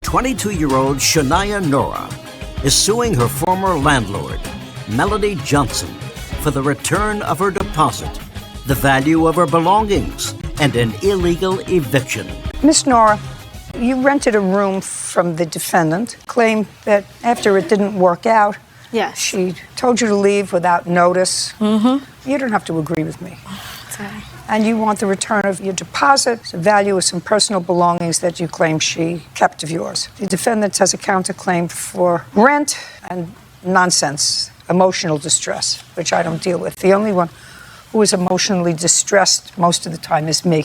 22-year-old Chaniya Nora is suing her former landlord, Melody Johnson, for the return of her deposit, the value of her belongings, and an illegal eviction. Miss Nora, you rented a room from the defendant, claimed that after it didn't work out, yes, she told you to leave without notice. Mm-hmm. You don't have to agree with me. Sorry. And you want the return of your deposit, the value of some personal belongings that you claim she kept of yours. The defendant has a counterclaim for rent and nonsense, emotional distress, which I don't deal with. The only one who is emotionally distressed most of the time is me.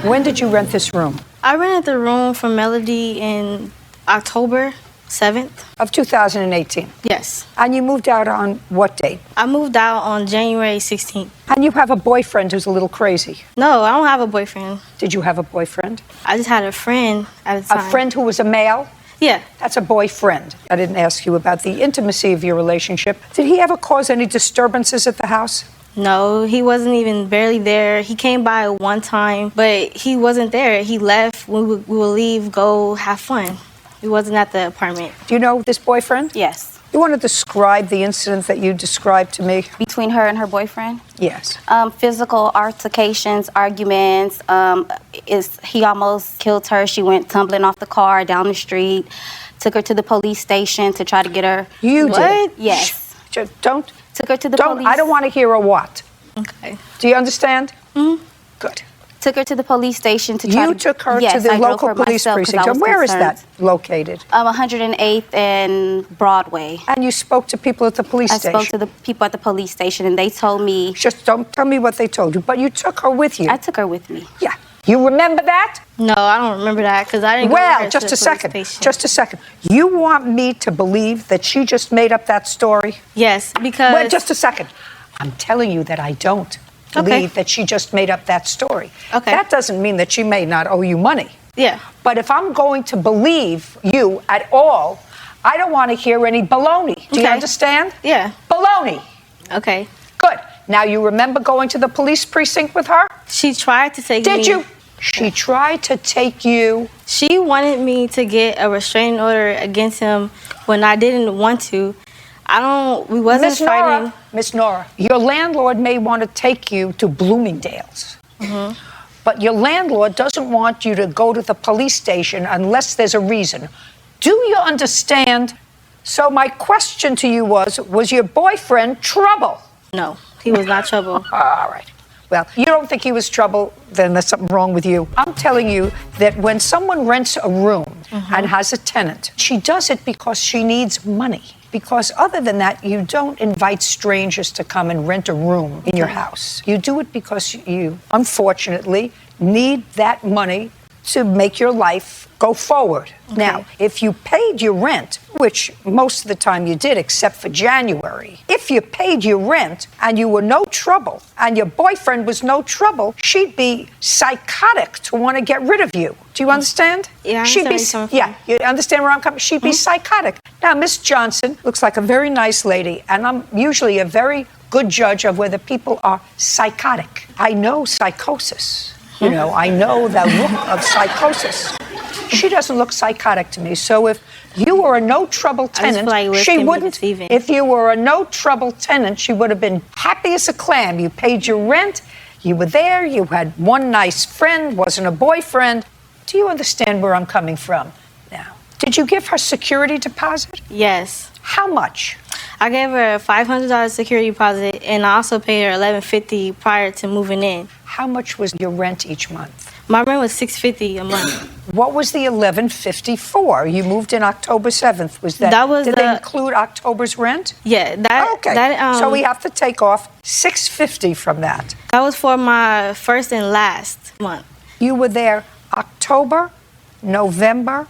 When did you rent this room? I rented the room from Melody in October 7th. Of 2018? Yes. And you moved out on what date? I moved out on January 16th. And you have a boyfriend who's a little crazy? No, I don't have a boyfriend. Did you have a boyfriend? I just had a friend at the time. A friend who was a male? Yeah. That's a boyfriend. I didn't ask you about the intimacy of your relationship. Did he ever cause any disturbances at the house? No, he wasn't even barely there. He came by one time, but he wasn't there. He left. We would leave, go have fun. He wasn't at the apartment. Do you know this boyfriend? Yes. You want to describe the incident that you described to me? Between her and her boyfriend? Yes. Physical altercations, arguments. He almost killed her. She went tumbling off the car down the street. Took her to the police station to try to get her. You did? Yes. Don't. Took her to the police. I don't want to hear a what. Okay. Do you understand? Mm-hmm. Good. Took her to the police station to try to... You took her yes, to the I drove local her police myself 'cause precinct. I was And where is concerned. that located? 108th and Broadway. And you spoke to people at the police station? I spoke to the people at the police station, and they told me... Just don't tell me what they told you, but you took her with you. I took her with me. Yeah. You remember that? No, I don't remember that because I didn't go with Well, her just to a the police second. station. Just a second. You want me to believe that she just made up that story? Yes, because... Well, just a second. I'm telling you that I don't believe that she just made up that story. Okay. That doesn't mean that she may not owe you money. Yeah. But if I'm going to believe you at all, I don't want to hear any baloney. Do you Okay. understand? Yeah. Baloney. Okay. Good. Now, you remember going to the police precinct with her? She tried to take me... Did you? She tried to take you... She wanted me to get a restraining order against him when I didn't want to. We wasn't fighting. Miss Nora, your landlord may want to take you to Bloomingdale's. Mm-hmm. But your landlord doesn't want you to go to the police station unless there's a reason. Do you understand? So my question to you was your boyfriend trouble? No, he was not trouble. All right. Well, you don't think he was trouble, then there's something wrong with you. I'm telling you that when someone rents a room and has a tenant, she does it because she needs money. Because other than that, you don't invite strangers to come and rent a room in your house. You do it because you, unfortunately, need that money to make your life go forward. Okay. Now, if you paid your rent, which most of the time you did except for January, if you paid your rent and you were no trouble and your boyfriend was no trouble, she'd be psychotic to want to get rid of you. Do you understand? Yeah, I she'd understand be, where you're coming from. yeah, you understand where I'm coming? She'd be psychotic. Now, Miss Johnson looks like a very nice lady, and I'm usually a very good judge of whether people are psychotic. I know psychosis. You know, I know the look of psychosis. She doesn't look psychotic to me. So if you were a no-trouble tenant, she wouldn't. If you were a no-trouble tenant, she would have been happy as a clam. You paid your rent. You were there. You had one nice friend, wasn't a boyfriend. Do you understand where I'm coming from now? Did you give her security deposit? Yes. How much? I gave her a $500 security deposit, and I also paid her $1,150 prior to moving in. How much was your rent each month? My rent was $650 a month. What was the $1,150 for? You moved in October 7th. Was that? That was did they include October's rent? Yeah. Okay. So we have to take off $650 from that. That was for my first and last month. You were there October, November,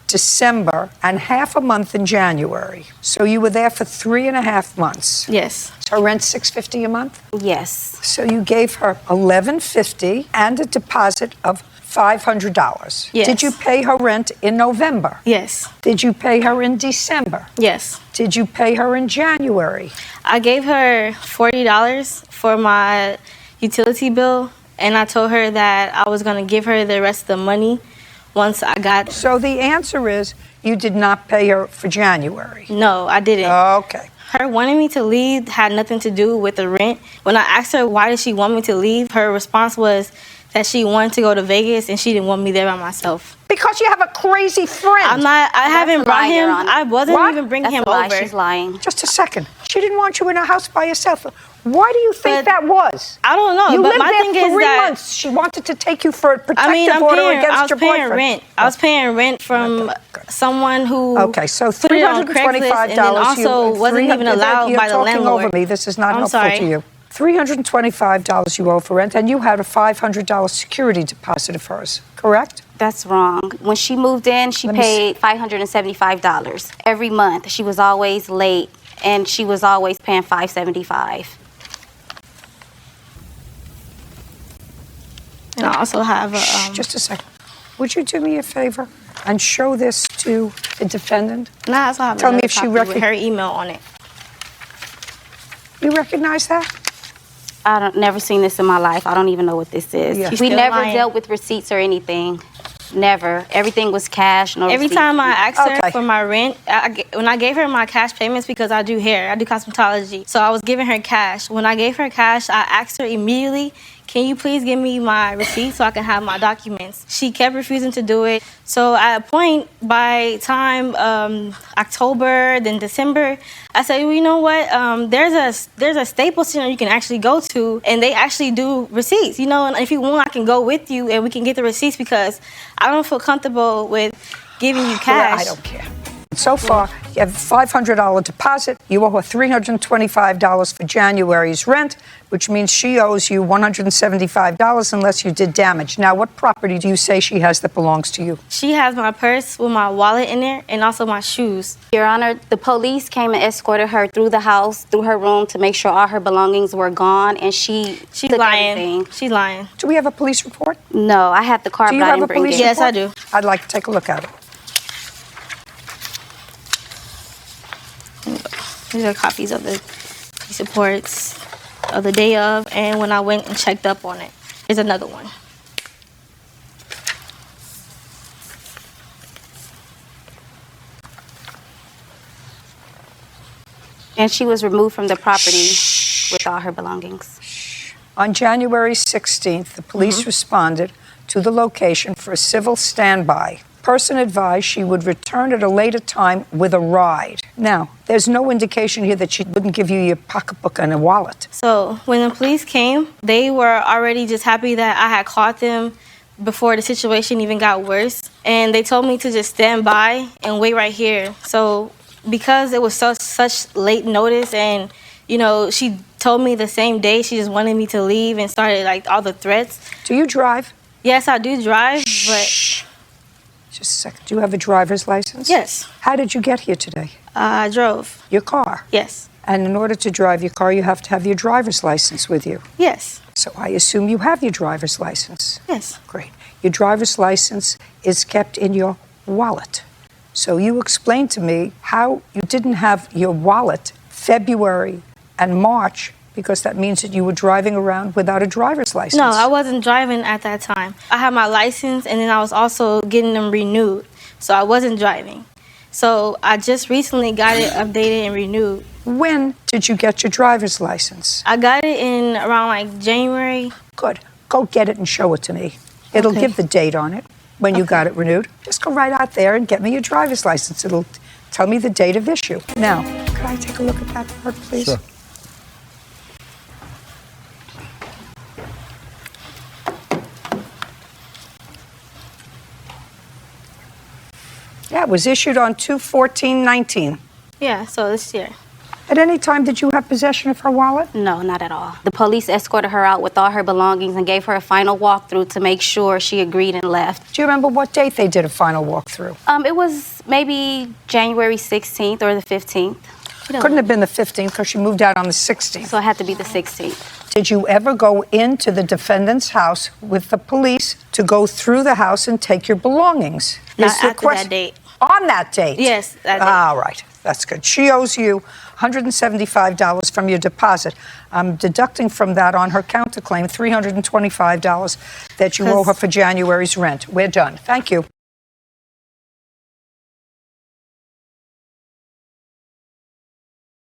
December, and half a month in January. So you were there for 3.5 months. Yes. So rent $650 a month? Yes. So you gave her $1,150 and a deposit of $500. Yes. Did you pay her rent in November? Yes. Did you pay her in December? Yes. Did you pay her in January? I gave her $40 for my utility bill, and I told her that I was going to give her the rest of the money once I got... So the answer is you did not pay her for January. No, I didn't. Okay. Her wanting me to leave had nothing to do with the rent. When I asked her why did she want me to leave, her response was that she wanted to go to Vegas and she didn't want me there by myself. Because you have a crazy friend. I haven't brought him. I wasn't What? even bringing him That's a lie. over. She's lying. Just a second. She didn't want you in a house by yourself. Why do you think But that was? I don't know. You but lived my there thing for is 3 that months. She wanted to take you for a protective I mean, order against your boyfriend. Rent. I was paying rent from someone who Okay, so put it on Craigslist $325. and then also wasn't even allowed by the landlord. You're talking over me. This is not I'm helpful sorry. to you. $325 you owe for rent, and you had a $500 security deposit of hers, correct? That's wrong. When she moved in, she paid $575 every month. She was always late, and she was always paying $575. And I also have a... Just a second. Would you do me a favor and show this to the defendant? And I also have Tell me another if she copy with her email on it. You recognize that? Never seen this in my life. I don't even know what this is. Yeah. We Still never lying. dealt with receipts or anything. Never. Everything was cash, no Every receipts. time I asked her Okay. for my rent, when I gave her my cash payments, because I do hair, I do cosmetology, so I was giving her cash. When I gave her cash, I asked her immediately, can you please give me my receipt so I can have my documents? She kept refusing to do it. So at a point, by time October, then December, I said, well, you know what? There's a Staples Center you can actually go to, and they actually do receipts. You know, and if you want, I can go with you, and we can get the receipts because I don't feel comfortable with giving you cash. I don't care. So far, you have a $500 deposit. You owe her $325 for January's rent, which means she owes you $175 unless you did damage. Now, what property do you say she has that belongs to you? She has my purse with my wallet in there and also my shoes. Your Honor, the police came and escorted her through the house, through her room, to make sure all her belongings were gone, and she's She's took lying. everything. She's lying. Do we have a police report? No, I have the card, Do you but I have a didn't bring police it. Yes, report? I do. I'd like to take a look at it. These are copies of the police reports of the day of and when I went and checked up on it. Here's another one. And she was removed from the property with all her belongings. On January 16th, the police responded to the location for a civil standby. Person advised she would return at a later time with a ride. Now, there's no indication here that she wouldn't give you your pocketbook and a wallet. So when the police came, they were already just happy that I had caught them before the situation even got worse. And they told me to just stand by and wait right here. So because it was such late notice and, you know, she told me the same day she just wanted me to leave and started like all the threats. Do you drive? Yes, I do drive, but... Just a second. Do you have a driver's license? Yes. How did you get here today? I drove. Your car? Yes. And in order to drive your car, you have to have your driver's license with you. Yes. So I assume you have your driver's license. Yes. Great. Your driver's license is kept in your wallet. So you explained to me how you didn't have your wallet February and March, because that means that you were driving around without a driver's license. No, I wasn't driving at that time. I had my license and then I was also getting them renewed. So I wasn't driving. So I just recently got it updated and renewed. When did you get your driver's license? I got it in around like January. Good. Go get it and show it to me. It'll Okay. give the date on it when you got it renewed. Just go right out there and get me your driver's license. It'll tell me the date of issue. Now, could I take a look at that part, please? Sure. Yeah, it was issued on 2/14/19. Yeah, so this year. At any time, did you have possession of her wallet? No, not at all. The police escorted her out with all her belongings and gave her a final walkthrough to make sure she agreed and left. Do you remember what date they did a final walkthrough? It was maybe January 16th or the 15th. Couldn't have been the 15th because she moved out on the 16th. So it had to be the 16th. Did you ever go into the defendant's house with the police to go through the house and take your belongings? Not Is the after that date. On that date? Yes, that date. All right. That's good. She owes you $175 from your deposit. I'm deducting from that on her counterclaim $325 that you owe her for January's rent. We're done. Thank you.